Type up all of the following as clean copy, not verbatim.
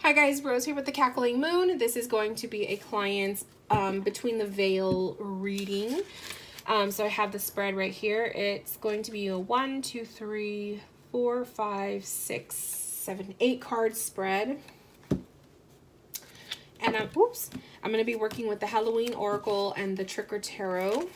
Hi guys, Rose here with the Cackling Moon. This is going to be a client's Between the Veil reading. So I have the spread right here. It's going to be a 1, 2, 3, 4, 5, 6, 7, 8 card spread. And I'm going to be working with the Halloween Oracle and the Trick or Tarot.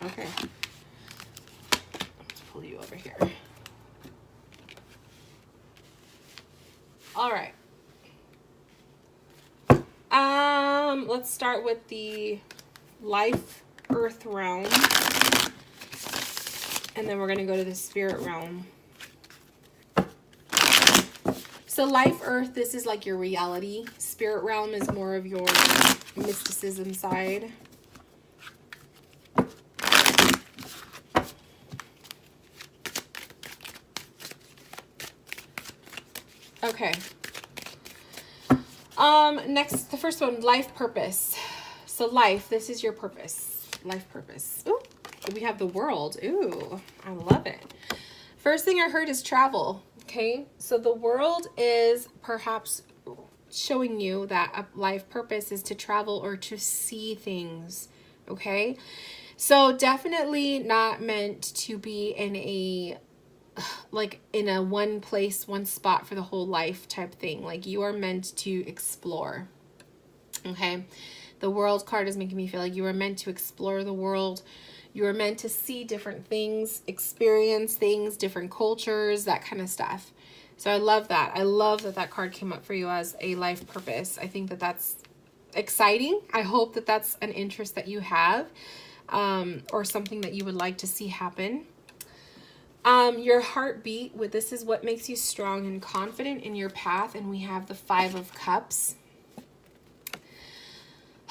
Okay. Let's pull you over here. All right. Let's start with the life earth realm. And then we're going to go to the spirit realm. So life earth, this is like your reality. Spirit realm is more of your mysticism side. Okay. Next, the first one, life purpose. So life, this is your purpose. Life purpose. Ooh, we have the world. Ooh, I love it. First thing I heard is travel. Okay, so the world is perhaps showing you that a life purpose is to travel or to see things. Okay, so definitely not meant to be in a one place, one spot for the whole life type thing. Like you are meant to explore. Okay. The world card is making me feel like you are meant to explore the world. You are meant to see different things, experience things, different cultures, that kind of stuff. So I love that. I love that that card came up for you as a life purpose. I think that that's exciting. I hope that that's an interest that you have, or something that you would like to see happen. Your heartbeat, this is what makes you strong and confident in your path. And we have the 5 of Cups.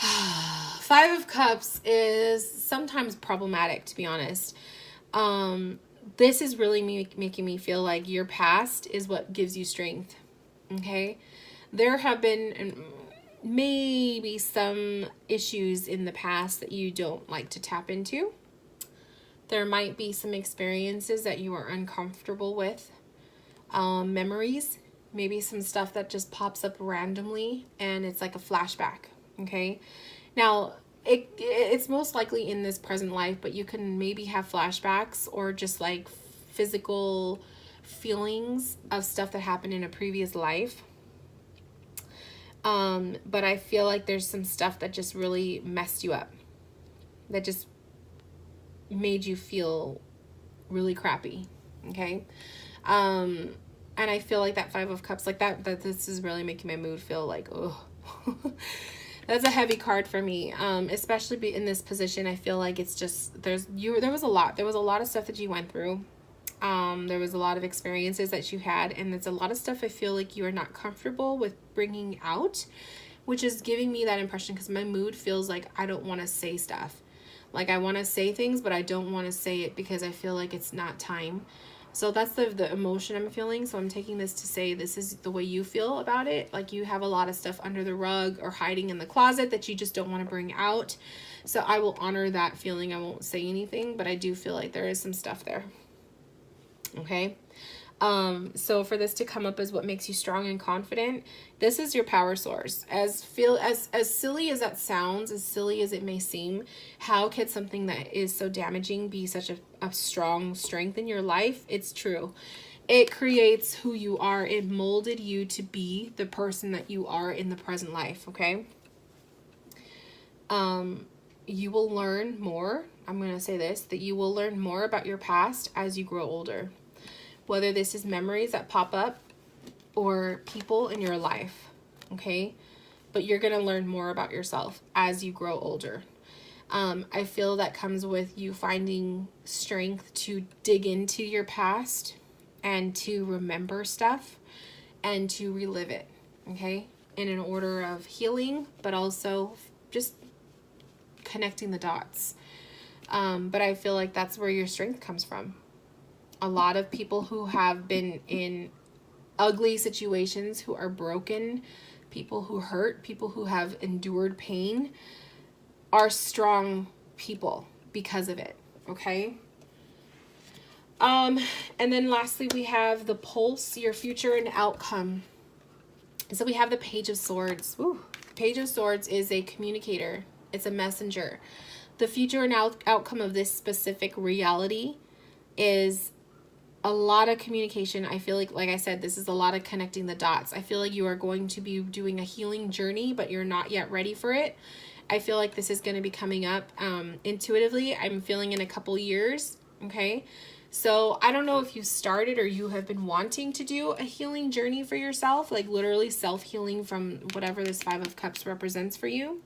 5 of Cups is sometimes problematic, to be honest. This is really making me feel like your past is what gives you strength. Okay. There have been maybe some issues in the past that you don't like to tap into. There might be some experiences that you are uncomfortable with, memories, maybe some stuff that just pops up randomly and it's like a flashback, okay? Now, it's most likely in this present life, but you can maybe have flashbacks or just like physical feelings of stuff that happened in a previous life. But I feel like there's some stuff that just really messed you up, that just made you feel really crappy. Okay. And I feel like that 5 of Cups, like that this is really making my mood feel like, oh, that's a heavy card for me. Especially in this position. I feel like it's just, there was a lot of stuff that you went through. There was a lot of experiences that you had, and there's a lot of stuff I feel like you are not comfortable with bringing out, which is giving me that impression, because my mood feels like I don't want to say stuff. Like I want to say things, but I don't want to say it because I feel like it's not time. So that's the emotion I'm feeling. So I'm taking this to say this is the way you feel about it. Like you have a lot of stuff under the rug or hiding in the closet that you just don't want to bring out. So I will honor that feeling. I won't say anything, but I do feel like there is some stuff there. Okay. So for this to come up as what makes you strong and confident, this is your power source. As silly as that sounds, as silly as it may seem, how could something that is so damaging be such a strong strength in your life? It's true. It creates who you are. It molded you to be the person that you are in the present life. Okay. You will learn more. I'm going to say this, that you will learn more about your past as you grow older. Whether this is memories that pop up or people in your life, okay? But you're going to learn more about yourself as you grow older. I feel that comes with you finding strength to dig into your past and to remember stuff and to relive it, okay? In an order of healing, but also just connecting the dots. But I feel like that's where your strength comes from. A lot of people who have been in ugly situations, who are broken, people who hurt, people who have endured pain, are strong people because of it, okay? And then lastly, we have the pulse, your future and outcome. So we have the Page of Swords. Woo. Page of Swords is a communicator. It's a messenger. The future and outcome of this specific reality is a lot of communication. I feel like I said, this is a lot of connecting the dots. I feel like you are going to be doing a healing journey, but you're not yet ready for it. I feel like this is going to be coming up intuitively. I'm feeling in a couple years, okay? So I don't know if you started or you have been wanting to do a healing journey for yourself, like literally self-healing from whatever this Five of Cups represents for you.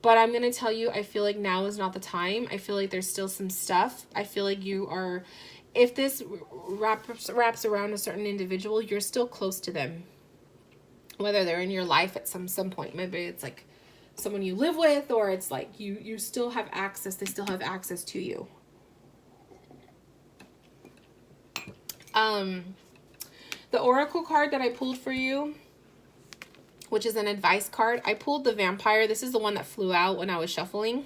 But I'm going to tell you, I feel like now is not the time. I feel like there's still some stuff. I feel like you are, if this wraps around a certain individual, you're still close to them. Whether they're in your life at some point. Maybe it's like someone you live with, or it's like you still have access. They still have access to you. The Oracle card that I pulled for you, which is an advice card, I pulled the Vampire. This is the one that flew out when I was shuffling.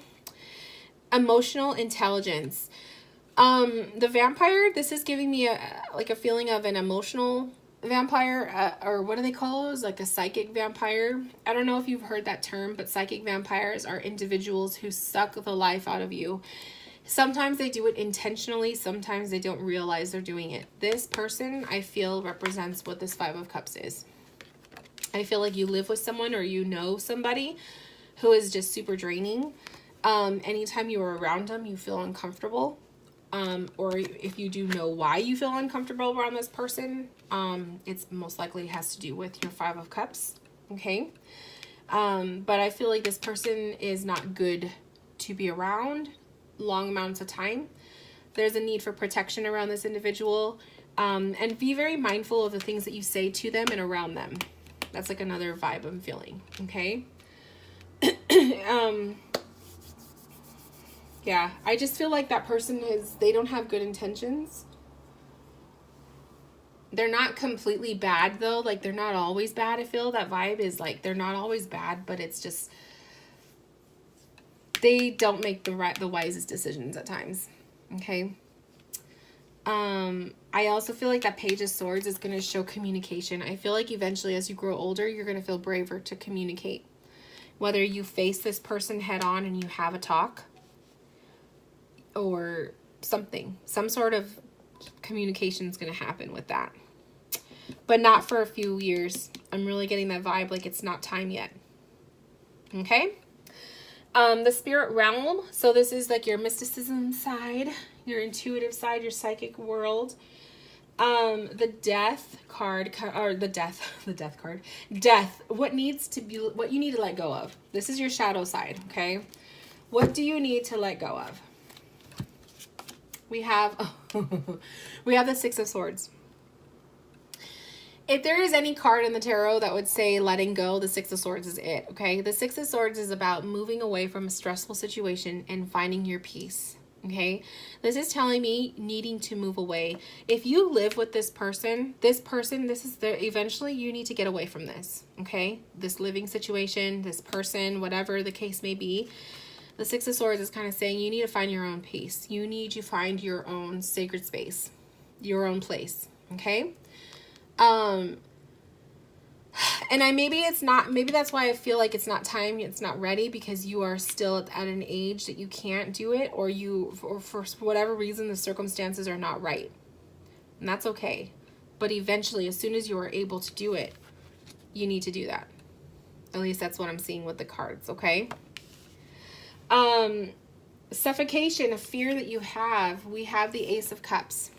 Emotional intelligence. The Vampire, this is giving me a feeling of an emotional vampire, or what do they call those? Like a psychic vampire. I don't know if you've heard that term, but psychic vampires are individuals who suck the life out of you. Sometimes they do it intentionally. Sometimes they don't realize they're doing it. This person, I feel, represents what this Five of Cups is. I feel like you live with someone or you know somebody who is just super draining. Anytime you are around them, you feel uncomfortable. Or if you do know why you feel uncomfortable around this person, it's most likely has to do with your Five of Cups. Okay. But I feel like this person is not good to be around long amounts of time. There's a need for protection around this individual, and be very mindful of the things that you say to them and around them. That's like another vibe I'm feeling. Okay. Yeah, I just feel like that person they don't have good intentions. They're not completely bad though. Like they're not always bad. I feel that vibe is like, they're not always bad, but it's just, they don't make the wisest decisions at times. Okay. I also feel like that Page of Swords is going to show communication. I feel like eventually as you grow older, you're going to feel braver to communicate. Whether you face this person head on and you have a talk, or something, some sort of communication is going to happen with that. But not for a few years. I'm really getting that vibe like it's not time yet. Okay. The spirit realm. So this is like your mysticism side, your intuitive side, your psychic world. The death card, or the death card. Death. What you need to let go of. This is your shadow side. Okay. What do you need to let go of? We have, we have the Six of Swords. If there is any card in the tarot that would say letting go, the Six of Swords is it, okay? The Six of Swords is about moving away from a stressful situation and finding your peace, okay? This is telling me needing to move away. If you live with this person, eventually you need to get away from this, okay? This living situation, this person, whatever the case may be. The Six of Swords is kind of saying you need to find your own peace. You need to find your own sacred space, your own place, okay? And maybe that's why I feel like it's not time, it's not ready, because you are still at an age that you can't do it, or for whatever reason the circumstances are not right. And that's okay. But eventually, as soon as you are able to do it, you need to do that. At least that's what I'm seeing with the cards, okay? Suffocation, a fear that you have. We have the Ace of Cups.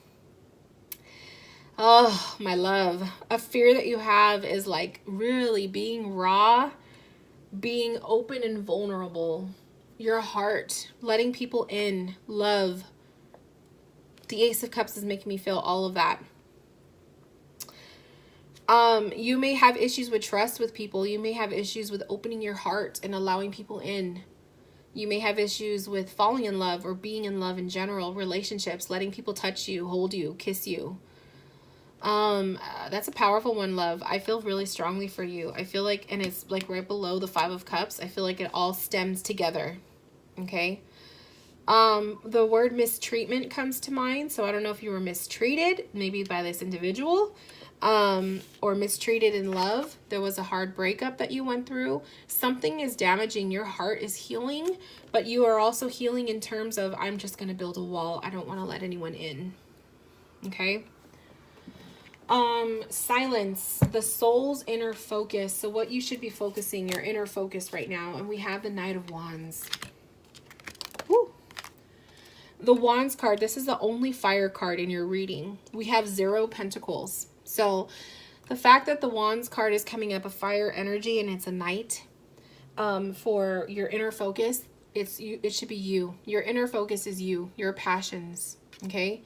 Oh, my love. A fear that you have is like really being raw, being open and vulnerable. Your heart, letting people in, love. The Ace of Cups is making me feel all of that. You may have issues with trust with people. You may have issues with opening your heart and allowing people in. You may have issues with falling in love or being in love in general, relationships, letting people touch you, hold you, kiss you. That's a powerful one, love. I feel really strongly for you. I feel like, and it's like right below the Five of Cups. I feel like it all stems together. Okay. The word mistreatment comes to mind. So I don't know if you were mistreated, maybe by this individual, or mistreated in love. There was a hard breakup that you went through. Something is damaging. Your heart is healing, but you are also healing in terms of, I'm just going to build a wall. I don't want to let anyone in. Okay. Silence, the soul's inner focus. So what you should be focusing, your inner focus right now. And we have the Knight of Wands. Woo. The Wands card, this is the only fire card in your reading. We have 0 pentacles. So the fact that the Wands card is coming up, a fire energy, and it's a knight, for your inner focus, it should be you. Your inner focus is you, your passions, okay?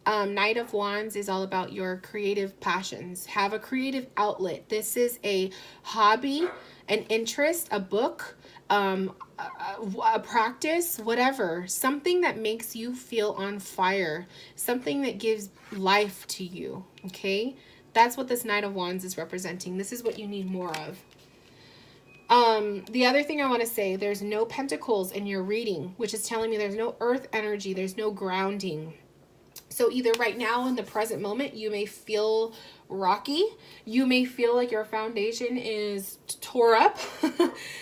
Knight of Wands is all about your creative passions. Have a creative outlet. This is a hobby, an interest, a book, a practice, whatever. Something that makes you feel on fire. Something that gives life to you, okay? That's what this Knight of Wands is representing. This is what you need more of. The other thing I want to say, there's no pentacles in your reading, which is telling me there's no earth energy. There's no grounding. So either right now in the present moment, you may feel rocky. You may feel like your foundation is tore up.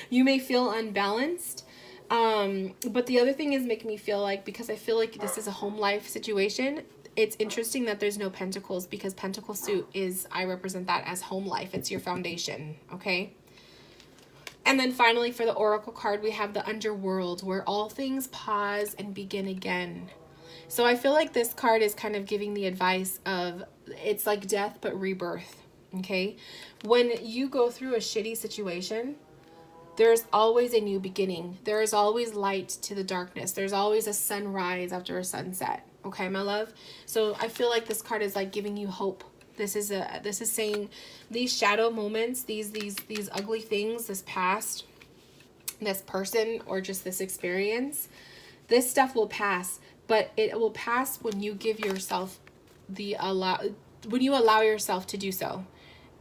You may feel unbalanced. But the other thing is making me feel like, because I feel like this is a home life situation, it's interesting that there's no pentacles, because pentacle suit is, I represent that as home life. It's your foundation. Okay. And then finally for the oracle card, we have the underworld, where all things pause and begin again. So I feel like this card is kind of giving the advice of, it's like death, but rebirth, okay? When you go through a shitty situation, there's always a new beginning. There is always light to the darkness. There's always a sunrise after a sunset, okay, my love? So I feel like this card is like giving you hope. This is saying these shadow moments, these ugly things, this past, this person, or just this experience, this stuff will pass. But it will pass when you give yourself when you allow yourself to do so.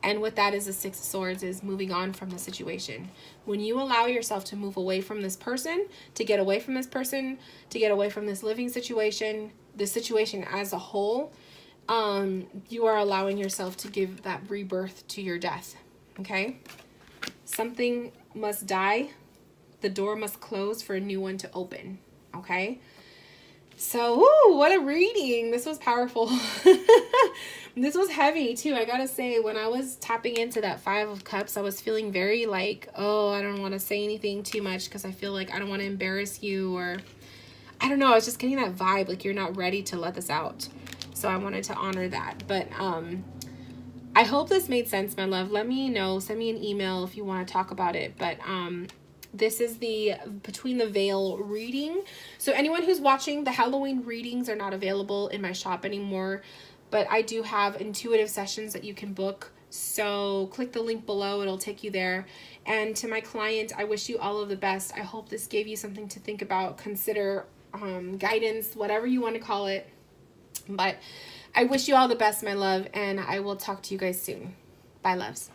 And what that is, the Six of Swords, is moving on from the situation. When you allow yourself to move away from this person, to get away from this person, to get away from this living situation, the situation as a whole, you are allowing yourself to give that rebirth to your death. Okay? Something must die. The door must close for a new one to open. Okay? So, ooh, what a reading. This was powerful. This was heavy too. I gotta say, when I was tapping into that Five of Cups, I was feeling very like, oh, I don't want to say anything too much because I feel like I don't want to embarrass you, or I don't know. I was just getting that vibe like you're not ready to let this out. So I wanted to honor that. But I hope this made sense, my love. Let me know. Send me an email if you want to talk about it. But this is the Between the Veil reading. So anyone who's watching, the Halloween readings are not available in my shop anymore, but I do have intuitive sessions that you can book. So click the link below. It'll take you there. And to my client, I wish you all of the best. I hope this gave you something to think about, consider, guidance, whatever you want to call it. But I wish you all the best, my love, and I will talk to you guys soon. Bye, loves.